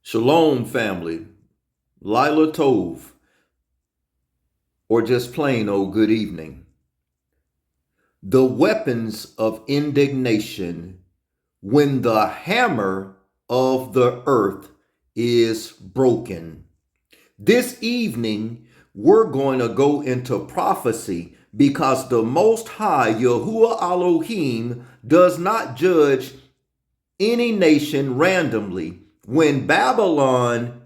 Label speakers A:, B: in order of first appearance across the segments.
A: Shalom, family. Lila Tove, or just plain old good evening. The weapons of indignation when the hammer of the earth is broken. This evening, we're going to go into prophecy because the Most High, Yahuwah Elohim, does not judge any nation randomly. When Babylon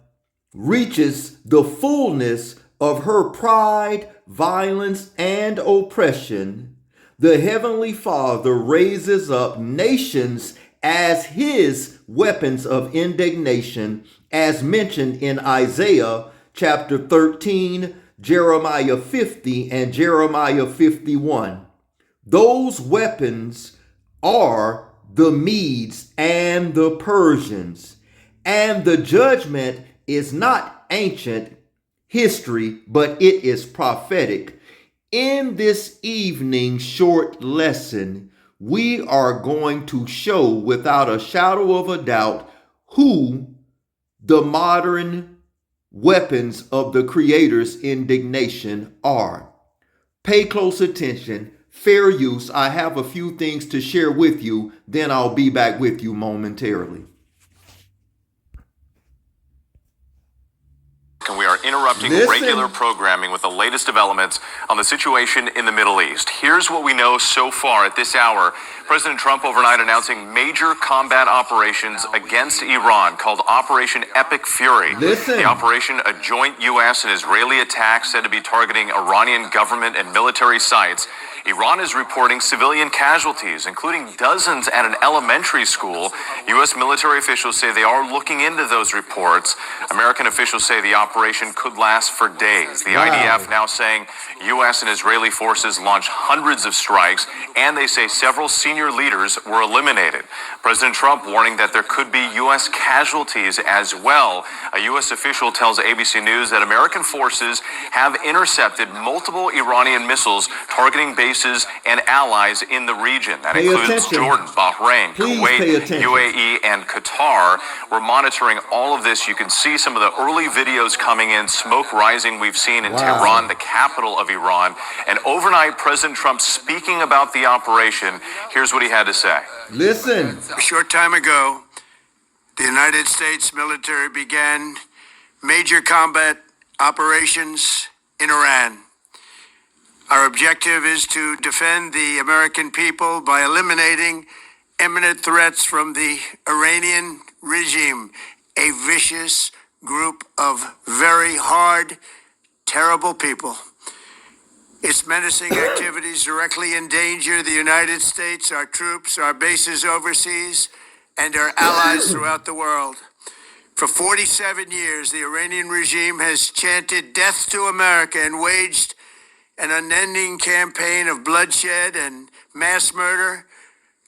A: reaches the fullness of her pride, violence, and oppression, the Heavenly Father raises up nations as his weapons of indignation, as mentioned in Isaiah chapter 13, Jeremiah 50, and Jeremiah 51. Those weapons are the Medes and the Persians, and the judgment is not ancient history, but it is prophetic. In this evening's short lesson, we are going to show without a shadow of a doubt who the modern weapons of the Creator's indignation are. Pay close attention, fair use. I have a few things to share with you, then I'll be back with you momentarily.
B: And we are interrupting regular programming with the latest developments on the situation in the Middle East. Here's what we know so far at this hour. President Trump overnight announcing major combat operations against Iran called Operation Epic Fury. The operation, a joint U.S. and Israeli attack said to be targeting Iranian government and military sites. Iran is reporting civilian casualties, including dozens at an elementary school. U.S. military officials say they are looking into those reports. American officials say the operation could last for days. The IDF now saying U.S. and Israeli forces launched hundreds of strikes, and they say several senior leaders were eliminated. President Trump warning that there could be U.S. casualties as well. A U.S. official tells ABC News that American forces have intercepted multiple Iranian missiles targeting bases and allies in the region. That includes Jordan, Bahrain, Kuwait, UAE, and Qatar. We're monitoring all of this. You can see some of the early videos coming in, smoke rising we've seen in Tehran, the capital of Iran. And overnight, President Trump speaking about the operation. Here's what he had to say.
A: Listen.
C: A short time ago, the United States military began major combat operations in Iran. Our objective is to defend the American people by eliminating imminent threats from the Iranian regime, a vicious group of very hard, terrible people. Its menacing activities directly endanger the United States, our troops, our bases overseas, and our allies throughout the world. For 47 years, the Iranian regime has chanted death to America and waged an unending campaign of bloodshed and mass murder,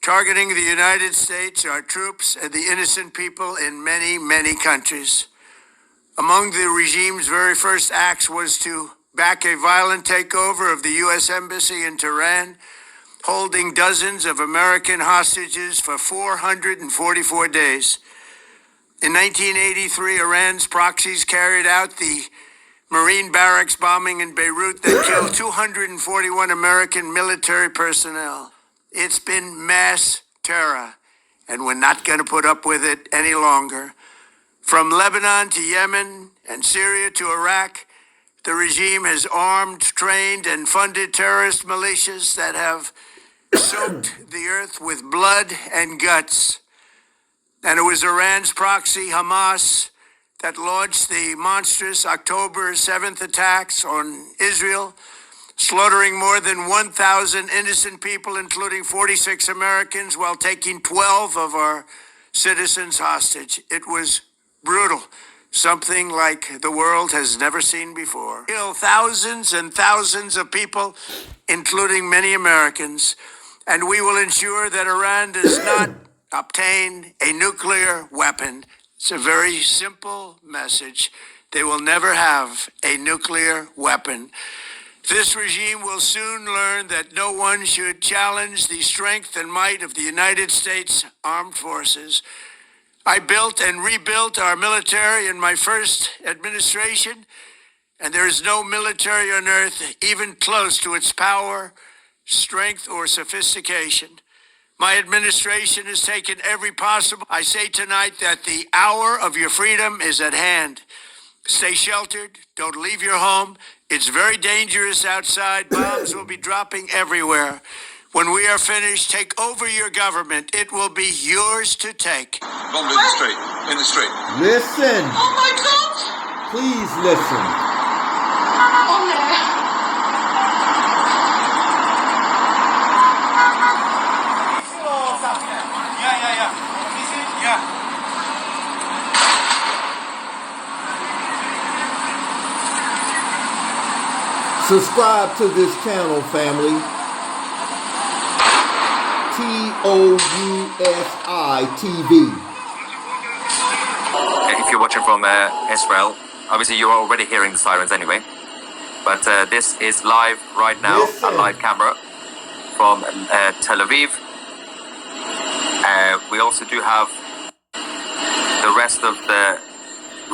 C: targeting the United States, our troops, and the innocent people in many, many countries. Among the regime's very first acts was to back a violent takeover of the U.S. Embassy in Tehran, holding dozens of American hostages for 444 days. In 1983, Iran's proxies carried out the Marine barracks bombing in Beirut that killed 241 American military personnel. It's been mass terror, and we're not going to put up with it any longer. From Lebanon to Yemen and Syria to Iraq, the regime has armed, trained, and funded terrorist militias that have soaked the earth with blood and guts. And it was Iran's proxy, Hamas, that launched the monstrous October 7th attacks on Israel, slaughtering more than 1,000 innocent people, including 46 Americans, while taking 12 of our citizens hostage. It was brutal, something like the world has never seen before. Killed thousands and thousands of people, including many Americans, and we will ensure that Iran does not obtain a nuclear weapon. It's a very simple message. They will never have a nuclear weapon. This regime will soon learn that no one should challenge the strength and might of the United States Armed Forces. I built and rebuilt our military in my first administration, and there is no military on earth even close to its power, strength, or sophistication. My administration has taken every possible. I say tonight that the hour of your freedom is at hand. Stay sheltered. Don't leave your home. It's very dangerous outside. Bombs will be dropping everywhere. When we are finished, take over your government. It will be yours to take.
B: Bomb in the street. In the street.
A: Listen.
D: Oh my God!
A: Please listen.
D: On there.
A: Subscribe to this channel, family. TOUSI TV.
E: If you're watching from Israel, obviously you're already hearing the sirens anyway. But this is live right now,
A: Listen.
E: a live camera from Tel Aviv. We also do have the rest of the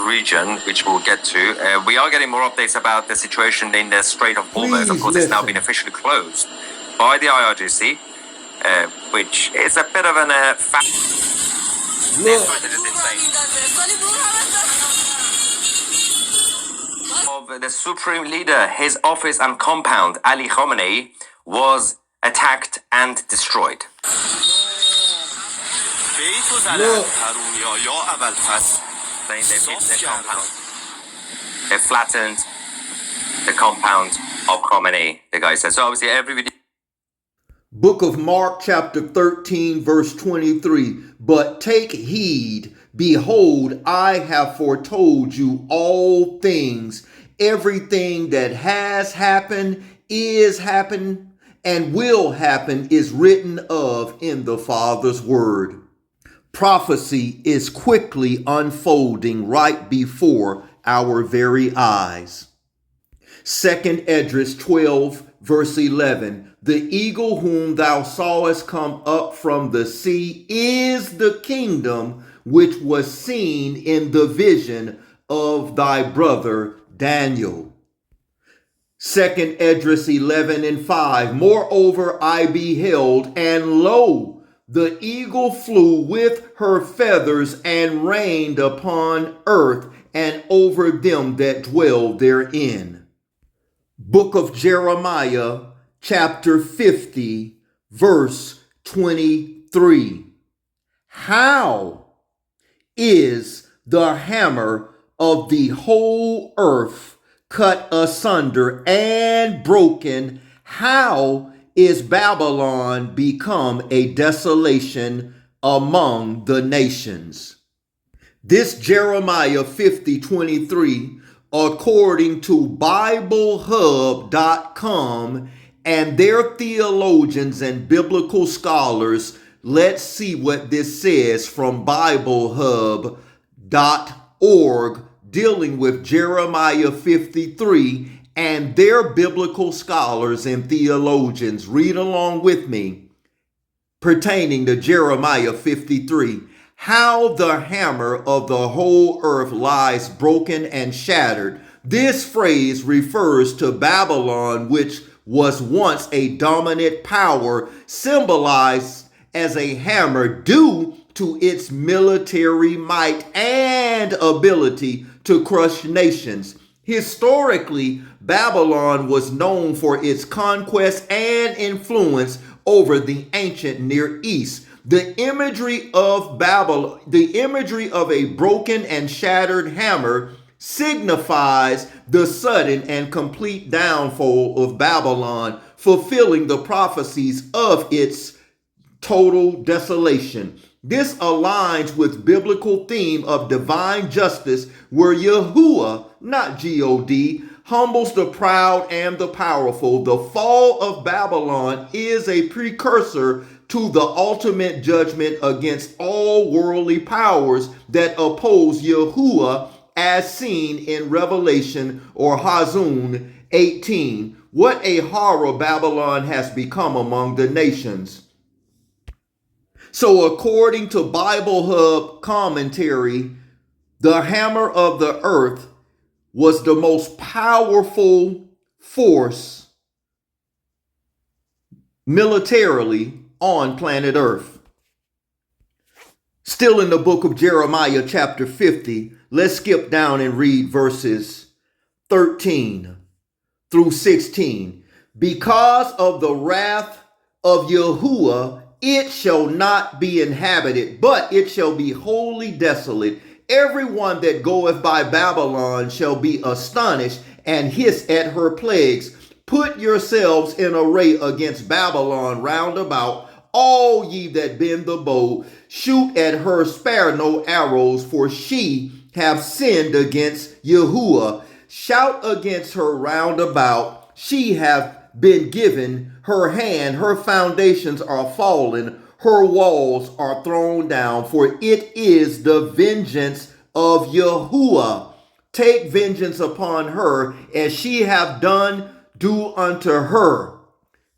E: region, which we'll get to. We are getting more updates about the situation in the Strait of Hormuz. Of course, it's now been officially closed by the IRGC, which is a bit of an fact.
A: Look.
E: Of the supreme leader, his office and compound, Ali Khamenei, was attacked and destroyed.
A: Look.
E: They hit the compound. They flattened the compound of Khamenei, the guy says. So obviously every video.
A: Book of Mark, chapter 13, verse 23. But take heed, behold, I have foretold you all things. Everything that has happened, is happened, and will happen is written of in the Father's word. Prophecy is quickly unfolding right before our very eyes. 2 Esdras 12, verse 11. The eagle whom thou sawest come up from the sea is the kingdom which was seen in the vision of thy brother Daniel. 2 Esdras 11 and 5. Moreover, I beheld, and lo, the eagle flew with her feathers and reigned upon earth and over them that dwell therein. Book of Jeremiah, chapter 50, verse 23. How is the hammer of the whole earth cut asunder and broken? How is Babylon become a desolation among the nations? This Jeremiah 50:23, according to BibleHub.com and their theologians and biblical scholars. Let's see what this says from BibleHub.org dealing with Jeremiah 53 and their biblical scholars and theologians. Read along with me pertaining to Jeremiah 53. How the hammer of the whole earth lies broken and shattered. This phrase refers to Babylon, which was once a dominant power, symbolized as a hammer due to its military might and ability to crush nations. Historically, Babylon was known for its conquest and influence over the ancient Near East. The imagery of Babylon, the imagery of a broken and shattered hammer, signifies the sudden and complete downfall of Babylon, fulfilling the prophecies of its total desolation. This aligns with biblical theme of divine justice, where Yahuwah, not God, humbles the proud and the powerful. The fall of Babylon is a precursor to the ultimate judgment against all worldly powers that oppose Yahuwah, as seen in Revelation or Hazun 18. What a horror Babylon has become among the nations. So according to Bible Hub commentary, the hammer of the earth was the most powerful force militarily on planet Earth. Still in the book of Jeremiah chapter 50, let's skip down and read verses 13 through 16. Because of the wrath of Yahuwah, it shall not be inhabited, but it shall be wholly desolate. Everyone that goeth by Babylon shall be astonished and hiss at her plagues. Put yourselves in array against Babylon round about, all ye that bend the bow. Shoot at her, spare no arrows, for she have sinned against Yahuwah. Shout against her round about, she have been given her hand, her foundations are fallen, her walls are thrown down, for it is the vengeance of Yahuwah. Take vengeance upon her, as she have done, do unto her.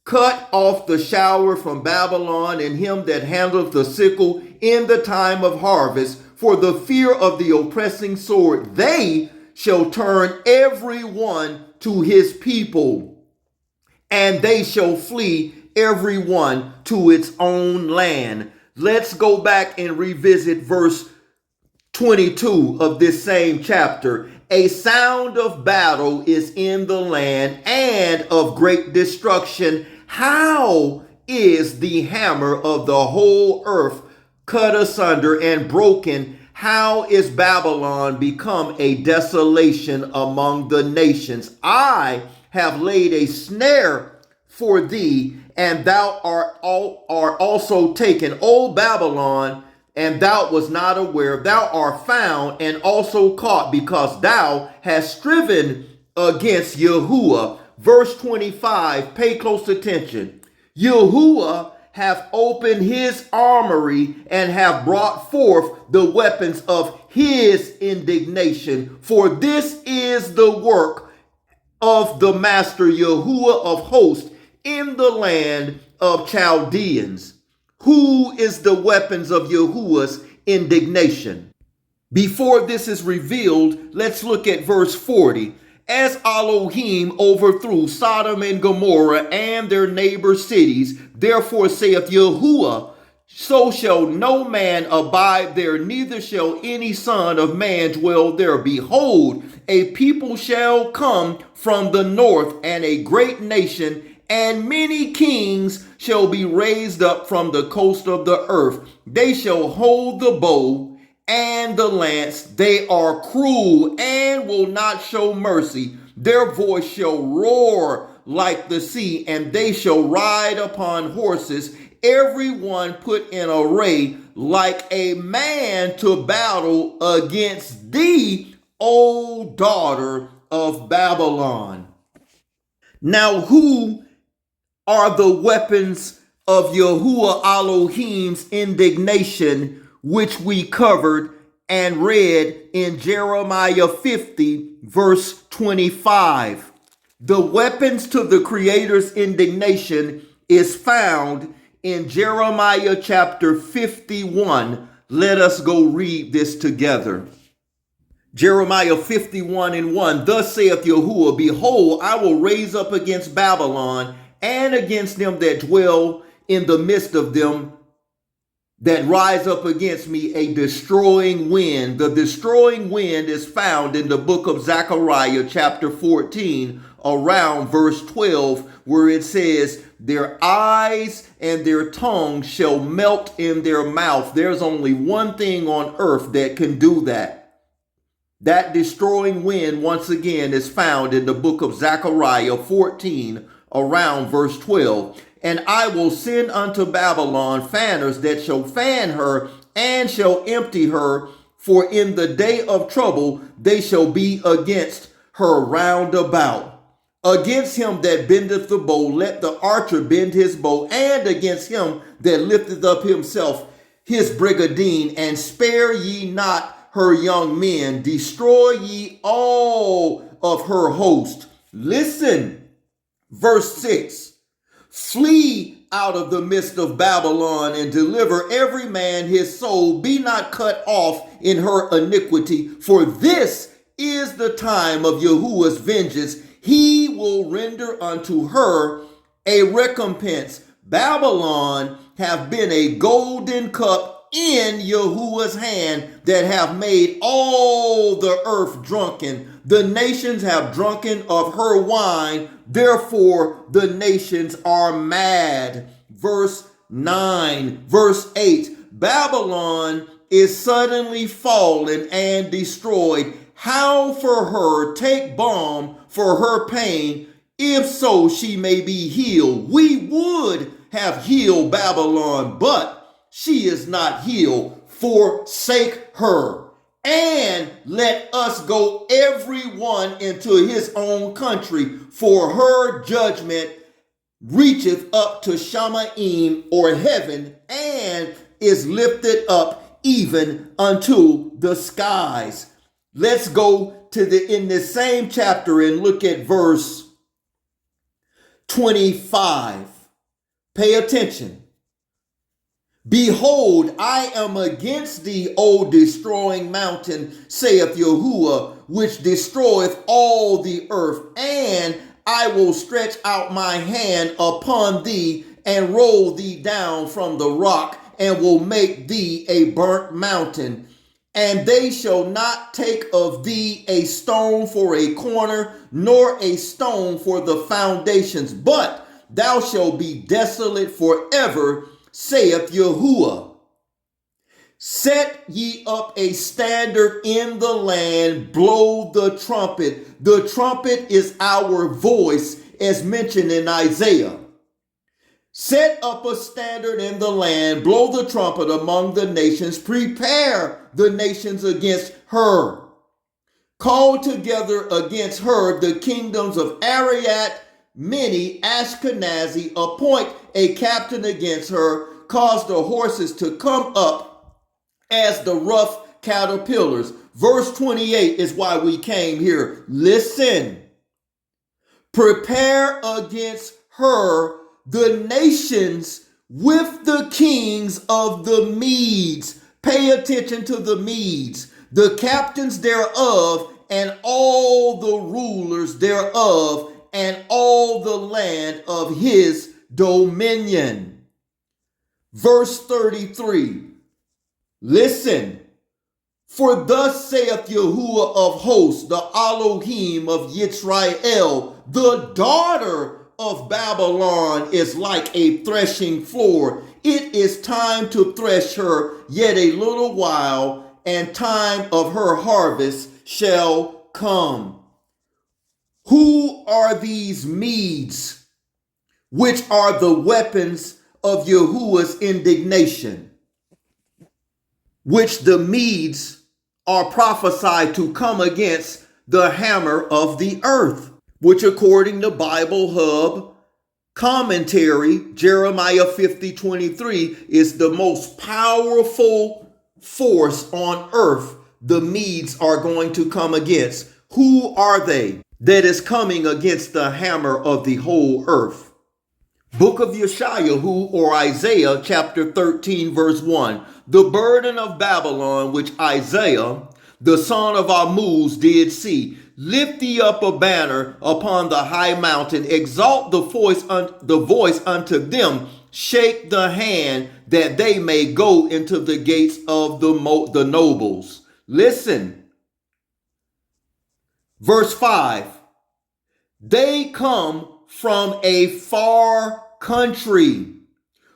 A: Cut off the shower from Babylon, and him that handleth the sickle in the time of harvest, for the fear of the oppressing sword. They shall turn every one to his people, and they shall flee every one to its own land. Let's go back and revisit verse 22 of this same chapter. A sound of battle is in the land, and of great destruction. How is the hammer of the whole earth cut asunder and broken? How is Babylon become a desolation among the nations? I have laid a snare for thee, and thou art also taken, O Babylon, and thou was not aware. Thou art found and also caught, because thou hast striven against Yahuwah. Verse 25, pay close attention. Yahuwah hath opened his armory and have brought forth the weapons of his indignation. For this is the work of the master Yahuwah of hosts in the land of Chaldeans. Who is the weapons of Yahuwah's indignation? Before this is revealed, let's look at verse 40. As Elohim overthrew Sodom and Gomorrah and their neighbor cities, therefore saith Yahuwah, so shall no man abide there, neither shall any son of man dwell there. Behold, a people shall come from the north, and a great nation, and many kings shall be raised up from the coast of the earth. They shall hold the bow and the lance. They are cruel and will not show mercy. Their voice shall roar like the sea, and they shall ride upon horses, every one put in array like a man to battle against thee, O daughter of Babylon. Now, who are the weapons of Yahuwah Elohim's indignation, which we covered and read in Jeremiah 50, verse 25? The weapons to the Creator's indignation is found in Jeremiah chapter 51. Let us go read this together. Jeremiah 51 and 1. Thus saith Yahuwah, behold, I will raise up against Babylon and against them that dwell in the midst of them that rise up against me a destroying wind. The destroying wind is found in the book of Zechariah chapter 14, around verse 12, where it says, their eyes and their tongue shall melt in their mouth. There's only one thing on earth that can do that. That destroying wind, once again, is found in the book of Zechariah 14, around verse 12. And I will send unto Babylon fanners that shall fan her and shall empty her, for in the day of trouble they shall be against her round about. Against him that bendeth the bow, let the archer bend his bow, and against him that lifteth up himself his brigadine, and spare ye not her young men, destroy ye all of her host. Listen, verse 6. Flee out of the midst of Babylon and deliver every man his soul. Be not cut off in her iniquity, for this is the time of Yahuwah's vengeance. He will render unto her a recompense. Babylon have been a golden cup in Yahuwah's hand that have made all the earth drunken. The nations have drunken of her wine, therefore the nations are mad. Verse 9, verse 8, Babylon is suddenly fallen and destroyed. How for her take balm for her pain, if so she may be healed. We would have healed Babylon, but she is not healed. Forsake her, and let us go every one into his own country, for her judgment reacheth up to Shamaim, or heaven, and is lifted up even unto the skies. Let's go to in the same chapter and look at verse 25. Pay attention. Behold, I am against thee, O destroying mountain, saith Yahuwah, which destroyeth all the earth, and I will stretch out my hand upon thee, and roll thee down from the rock, and will make thee a burnt mountain. And they shall not take of thee a stone for a corner, nor a stone for the foundations, but thou shalt be desolate forever, saith Yahuwah. Set ye up a standard in the land, blow the trumpet. The trumpet is our voice, as mentioned in Isaiah. Set up a standard in the land, blow the trumpet among the nations, prepare the nations against her. Call together against her the kingdoms of Ariat, Mini, Ashkenazi, appoint a captain against her, cause the horses to come up as the rough caterpillars. Verse 28 is why we came here. Listen. Prepare against her the nations with the kings of the Medes. Pay attention to the Medes, the captains thereof, and all the rulers thereof, and all the land of his dominion. Verse 33. Listen. For thus saith Yahuwah of hosts, the Elohim of Yisrael, the daughter of Babylon is like a threshing floor. It is time to thresh her yet a little while, and time of her harvest shall come. Who are these Medes, which are the weapons of Yahuwah's indignation, which the Medes are prophesied to come against the hammer of the earth, which according to Bible Hub commentary, Jeremiah 50:23 is the most powerful force on earth the Medes are going to come against. Who are they that is coming against the hammer of the whole earth? Book of Yeshayahu, or Isaiah chapter 13 verse 1. The burden of Babylon which Isaiah the son of Ammuz did see. Lift thee up a banner upon the high mountain, exalt the voice unto them, shake the hand that they may go into the gates of the nobles. Listen. Verse 5. They come from a far country,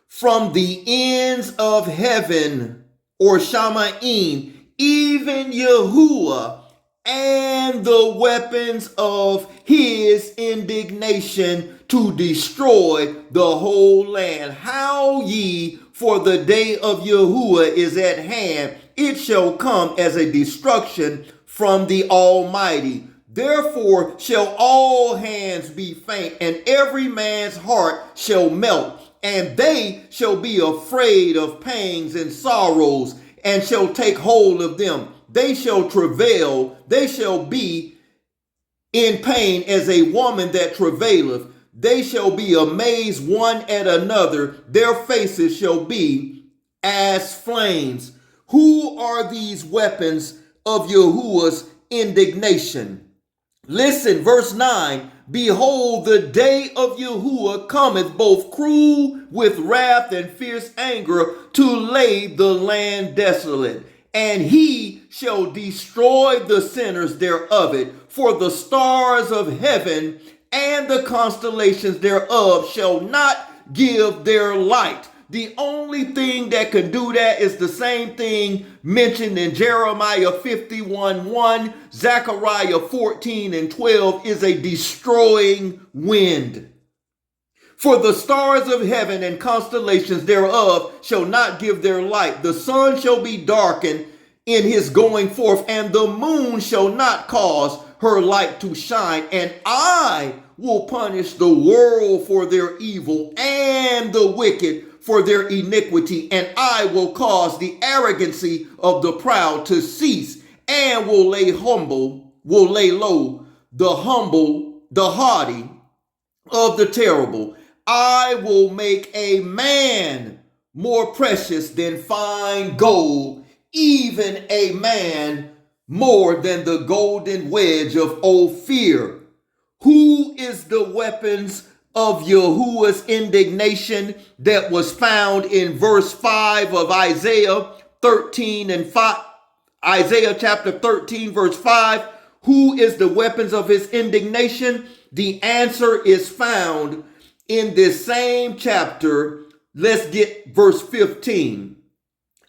A: from the ends of heaven, or Shamaim, even Yahuwah, and the weapons of his indignation to destroy the whole land. How ye, for the day of Yahuwah is at hand, it shall come as a destruction from the Almighty. Therefore shall all hands be faint, and every man's heart shall melt, and they shall be afraid of pangs and sorrows, and shall take hold of them. They shall travail, they shall be in pain as a woman that travaileth. They shall be amazed one at another. Their faces shall be as flames. Who are these weapons of Yahuwah's indignation? Listen, verse 9. Behold, the day of Yahuwah cometh, both cruel with wrath and fierce anger, to lay the land desolate. And he shall destroy the sinners thereof it. For the stars of heaven and the constellations thereof shall not give their light. The only thing that can do that is the same thing mentioned in Jeremiah 51:1, Zechariah 14:12 is a destroying wind. For the stars of heaven and constellations thereof shall not give their light. The sun shall be darkened in his going forth, and the moon shall not cause her light to shine. And I will punish the world for their evil and the wicked for their iniquity. And I will cause the arrogancy of the proud to cease, and will lay low the humble, the haughty of the terrible. I will make a man more precious than fine gold, even a man more than the golden wedge of Ophir. Who is the weapons of Yahuwah's indignation that was found in verse 5 of Isaiah 13 and 5? Isaiah chapter 13 verse 5. Who is the weapons of his indignation? The answer is found in this same chapter. Let's get verse 15.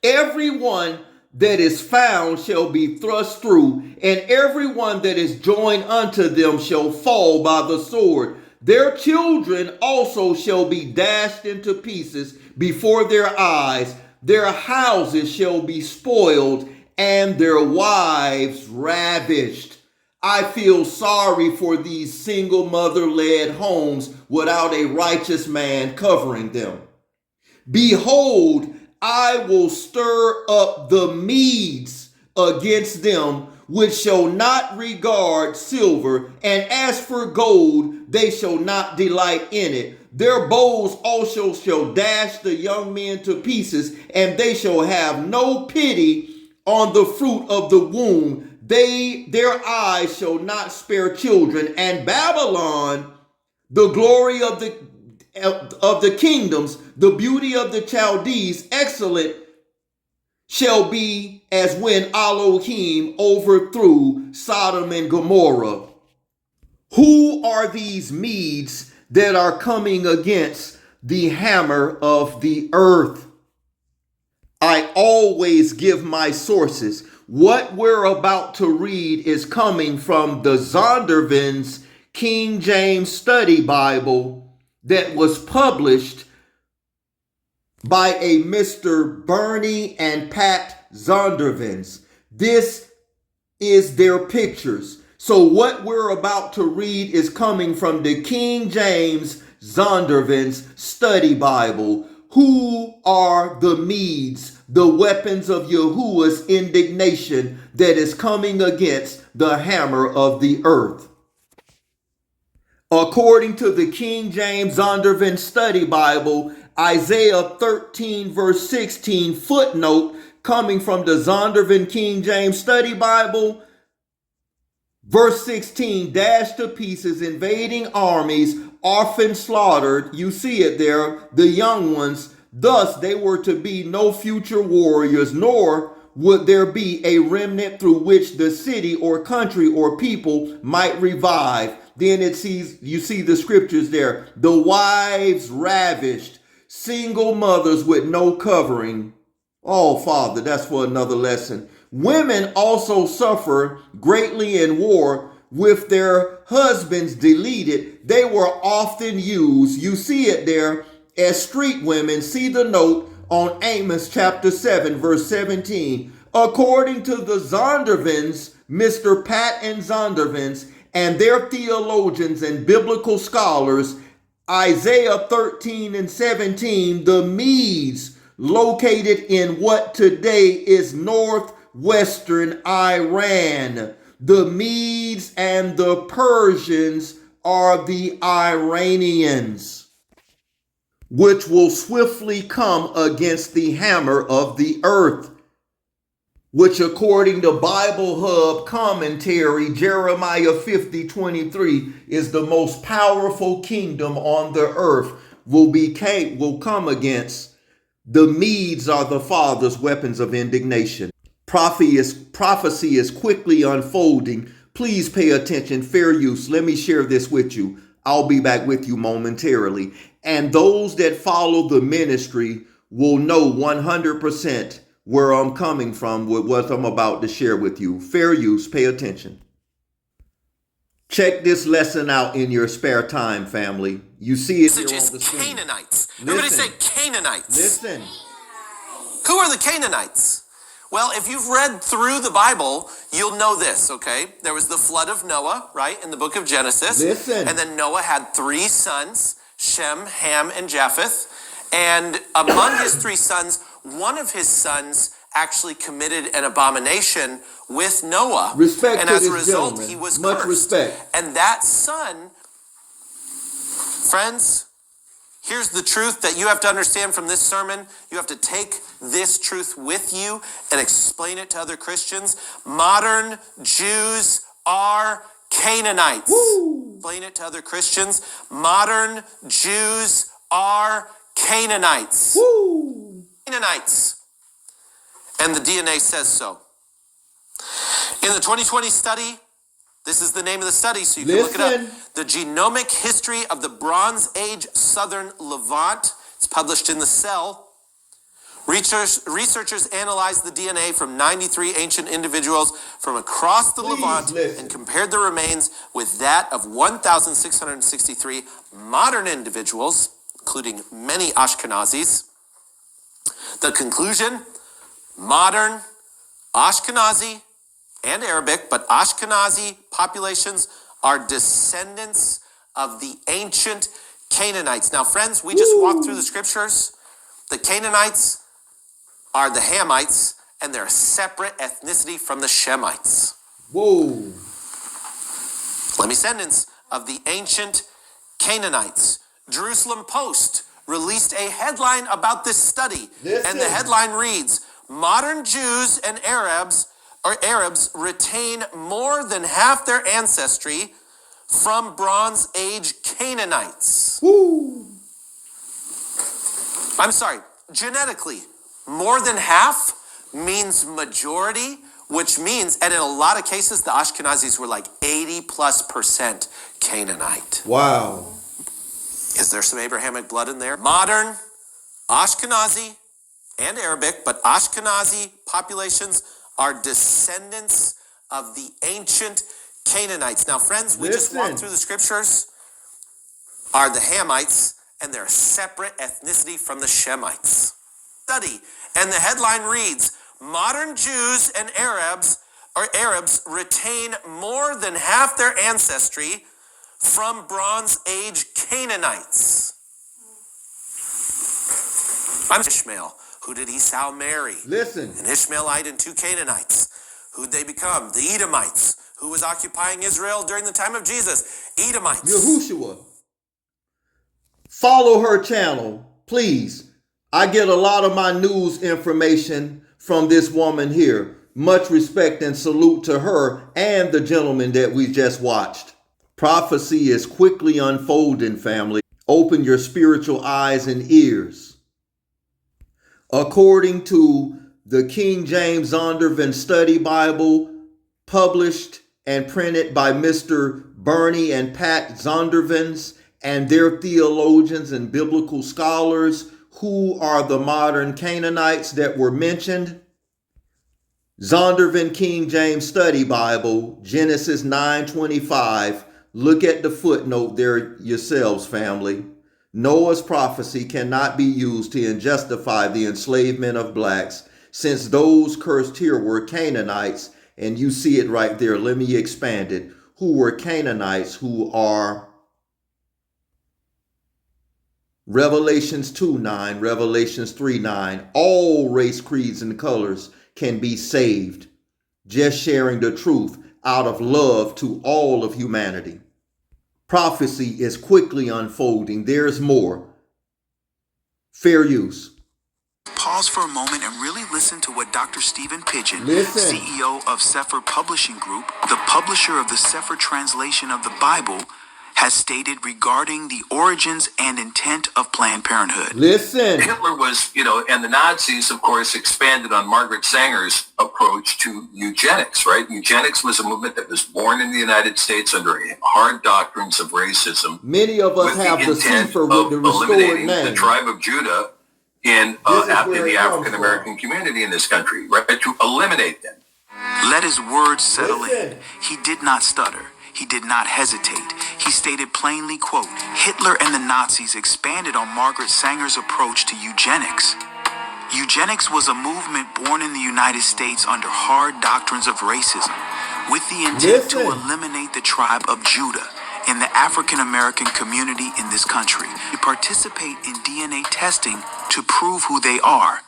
A: Everyone that is found shall be thrust through, and everyone that is joined unto them shall fall by the sword. Their children also shall be dashed into pieces before their eyes. Their houses shall be spoiled, and their wives ravished. I feel sorry for these single mother-led homes without a righteous man covering them. Behold, I will stir up the Medes against them, which shall not regard silver, and as for gold, they shall not delight in it. Their bows also shall dash the young men to pieces, and they shall have no pity on the fruit of the womb. Their eyes shall not spare children, and Babylon, the glory of the kingdoms, the beauty of the Chaldees, excellent, shall be as when Elohim overthrew Sodom and Gomorrah. Who are these Medes that are coming against the hammer of the earth? I always give my sources. What we're about to read is coming from the Zondervans King James Study Bible that was published by a Mr. Bernie and Pat Zondervans. This is their pictures. So what we're about to read is coming from the King James Zondervans Study Bible. Who are the Medes, the weapons of Yahuwah's indignation that is coming against the hammer of the earth? According to the King James Zondervan Study Bible, Isaiah 13 verse 16 footnote coming from the Zondervan King James Study Bible, verse 16, dashed to pieces, invading armies, often slaughtered. You see it there, the young ones. Thus they were to be no future warriors, nor would there be a remnant through which the city or country or people might revive. Then you see the scriptures there. The wives ravished, single mothers with no covering. Oh, Father, that's for another lesson. Women also suffer greatly in war with their husbands deleted. They were often used, you see it there, as street women. See the note on Amos chapter 7, verse 17. According to the Zondervans, Mr. Pat and Zondervans, and their theologians and biblical scholars, Isaiah 13 and 17, the Medes, located in what today is northwestern Iran. The Medes and the Persians are the Iranians, which will swiftly come against the hammer of the earth, which according to Bible Hub commentary, Jeremiah 50:23, is the most powerful kingdom on the earth, will come against. The Medes are the father's weapons of indignation. Prophecy is quickly unfolding. Please pay attention. Fair use. Let me share this with you. I'll be back with you momentarily. And those that follow the ministry will know 100% where I'm coming from with what I'm about to share with you. Fair use. Pay attention. Check this lesson out in your spare time, family. You see it here on the screen.
F: Canaanites. Everybody say Canaanites.
A: Listen.
F: Who are the Canaanites? Well, if you've read through the Bible, you'll know this, okay? There was the flood of Noah, right, in the book of Genesis.
A: Listen.
F: And then Noah had 3 sons, Shem, Ham, and Japheth. And among his 3 sons, one of his sons actually committed an abomination with Noah.
A: Respect
F: and
A: to
F: as a
A: this
F: result,
A: gentleman.
F: he was
A: Much
F: cursed.
A: respect.
F: And that son, friends, here's the truth that you have to understand from this sermon. You have to take this truth with you and explain it to other Christians. Modern Jews are Canaanites.
A: Woo.
F: Explain it to other Christians. Modern Jews are Canaanites.
A: Woo.
F: Canaanites. And the DNA says so. In the 2020 study, this is the name of the study, so you can look it up. The Genomic History of the Bronze Age Southern Levant. It's published in the Cell. Researchers analyzed the DNA from 93 ancient individuals from across the Levant and compared the remains with that of 1,663 modern individuals, including many Ashkenazis. The conclusion: modern Ashkenazi and Arabic, but Ashkenazi populations are descendants of the ancient Canaanites. Now, friends, we just walked through the scriptures. The Canaanites are the Hamites, and they're a separate ethnicity from the Shemites.
A: Whoa.
F: Let me sentence of the ancient Canaanites. Jerusalem Post released a headline about this study. And the headline reads, modern Jews and Arabs retain more than half their ancestry from Bronze Age Canaanites.
A: Woo.
F: I'm sorry, genetically, more than half means majority, which means, and in a lot of cases, the Ashkenazis were like 80+% Canaanite.
A: Wow.
F: Is there some Abrahamic blood in there? Modern Ashkenazi and Arabic, but Ashkenazi populations are descendants of the ancient Canaanites. Now, friends, we just walked through the scriptures. Are the Hamites, and they're a separate ethnicity from the Shemites. Study, and the headline reads, modern Jews and Arabs retain more than half their ancestry from Bronze Age Canaanites. I'm Ishmael. Who did Esau marry?
A: Listen.
F: An Ishmaelite and 2 Canaanites. Who'd they become? The Edomites. Who was occupying Israel during the time of Jesus? Edomites.
A: Yahushua. Follow her channel, please. I get a lot of my news information from this woman here. Much respect and salute to her and the gentleman that we just watched. Prophecy is quickly unfolding, family. Open your spiritual eyes and ears. According to the King James Zondervan Study Bible, published and printed by Mr. Bernie and Pat Zondervans and their theologians and biblical scholars, who are the modern Canaanites that were mentioned. Zondervan King James Study Bible, Genesis 9:25. Look at the footnote there yourselves, family. Noah's prophecy cannot be used to justify the enslavement of blacks, since those cursed here were Canaanites, and you see it right there. Let me expand it. Who were Canaanites, who are Revelations 2:9, Revelations 3:9. All race, creeds, and colors can be saved, just sharing the truth out of love to all of humanity. Prophecy is quickly unfolding. There's more. Fair use.
G: Pause for a moment and really listen to what Dr. Stephen Pidgeon,
A: Listen.
G: CEO of Sefer Publishing Group, the publisher of the Sefer translation of the Bible, has stated regarding the origins and intent of Planned Parenthood.
A: Listen.
H: Hitler was, and the Nazis, of course, expanded on Margaret Sanger's approach to eugenics, right? Eugenics was a movement that was born in the United States under hard doctrines of racism.
A: Many of us have the Sefer with the restored
H: eliminating
A: name.
H: the tribe of Judah in the African American community in this country, right? To eliminate them.
G: Let his words settle
A: Listen.
G: in. He did not stutter. He did not hesitate. He stated plainly, quote, Hitler and the Nazis expanded on Margaret Sanger's approach to eugenics. Eugenics was a movement born in the United States under hard doctrines of racism, with the intent to eliminate the tribe of Judah in the African American community in this country. To participate in DNA testing to prove who they are.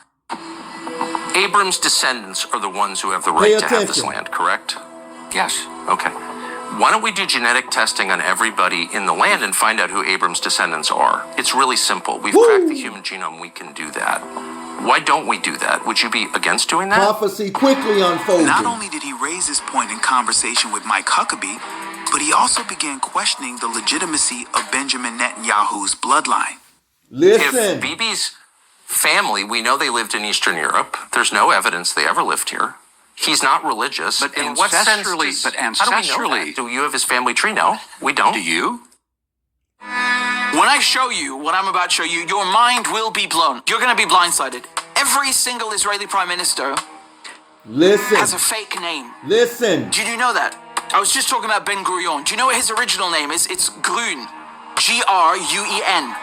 I: Abram's descendants are the ones who have the right to have this land, correct? Yes. Okay. Why don't we do genetic testing on everybody in the land and find out who Abram's descendants are? It's really simple. We've cracked the human genome. We can do that. Why don't we do that? Would you be against doing that?
A: Prophecy quickly unfolding.
G: Not only did he raise his point in conversation with Mike Huckabee, but he also began questioning the legitimacy of Benjamin Netanyahu's bloodline.
A: Listen.
I: If Bibi's family, we know they lived in Eastern Europe. There's no evidence they ever lived here. He's not religious.
J: But
I: in what sense
J: ancestrally,
I: how do we know that? Do you have his family tree? No, we don't.
J: Do you?
K: When I show you what I'm about to show you, your mind will be blown. You're going to be blindsided. Every single Israeli prime minister has a fake name.
A: Listen.
K: Did you know that? I was just talking about Ben Gurion. Do you know what his original name is? It's Grun. Gruen.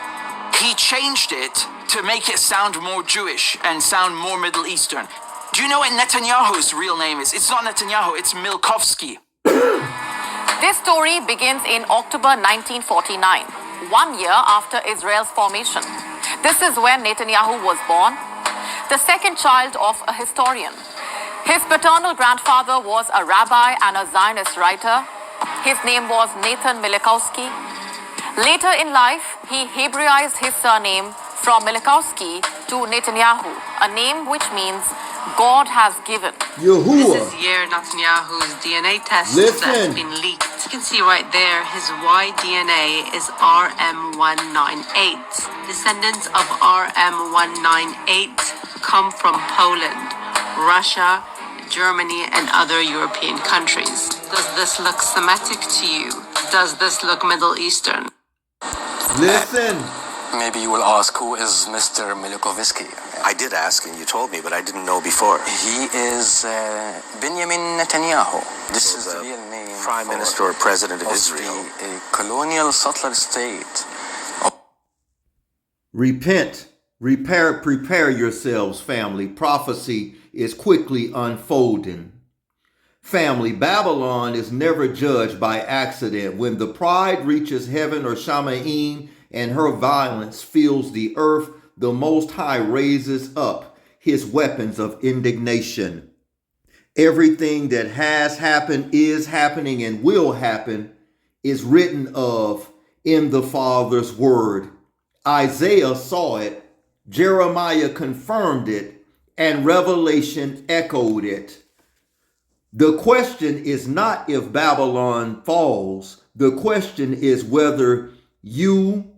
K: He changed it to make it sound more Jewish and sound more Middle Eastern. Do you know what Netanyahu's real name is? It's not Netanyahu, it's Milkovsky.
L: This story begins in October 1949, 1 year after Israel's formation. This is when Netanyahu was born, the second child of a historian. His paternal grandfather was a rabbi and a Zionist writer. His name was Nathan Milikowski. Later in life, he Hebraized his surname from Milikowski to Netanyahu, a name which means God has given.
M: This is Yair Netanyahu's DNA test that has been leaked. You can see right there his Y DNA is RM198. Descendants of RM198 come from Poland, Russia, Germany, and other European countries. Does this look Semitic to you? Does this look Middle Eastern?
A: Listen.
N: Maybe you will ask, who is Mr. Milikovisky?
O: I did ask, and you told me, but I didn't know before.
N: He is Benjamin Netanyahu. This is the real name.
O: Prime Minister or President of Israel.
N: The colonial settler state.
A: Repent. Prepare yourselves, family. Prophecy is quickly unfolding. Family, Babylon is never judged by accident. When the pride reaches heaven or Shamaim and her violence fills the earth, the Most High raises up his weapons of indignation. Everything that has happened, is happening, and will happen is written of in the Father's word. Isaiah saw it, Jeremiah confirmed it, and Revelation echoed it. The question is not if Babylon falls. The question is whether you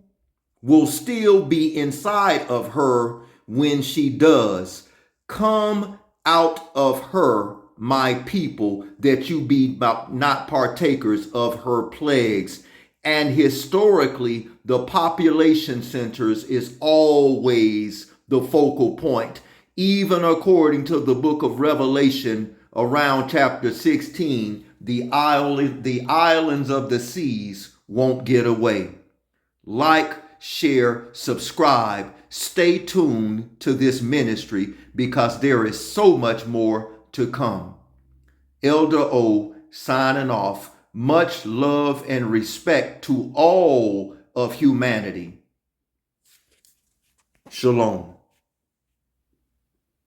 A: will still be inside of her when she does. Come out of her, my people, that you be not partakers of her plagues. And historically, the population centers is always the focal point. Even according to the book of Revelation, around chapter 16, the islands of the seas won't get away. Like, share, subscribe. Stay tuned to this ministry because there is so much more to come. Elder O signing off. Much love and respect to all of humanity. Shalom.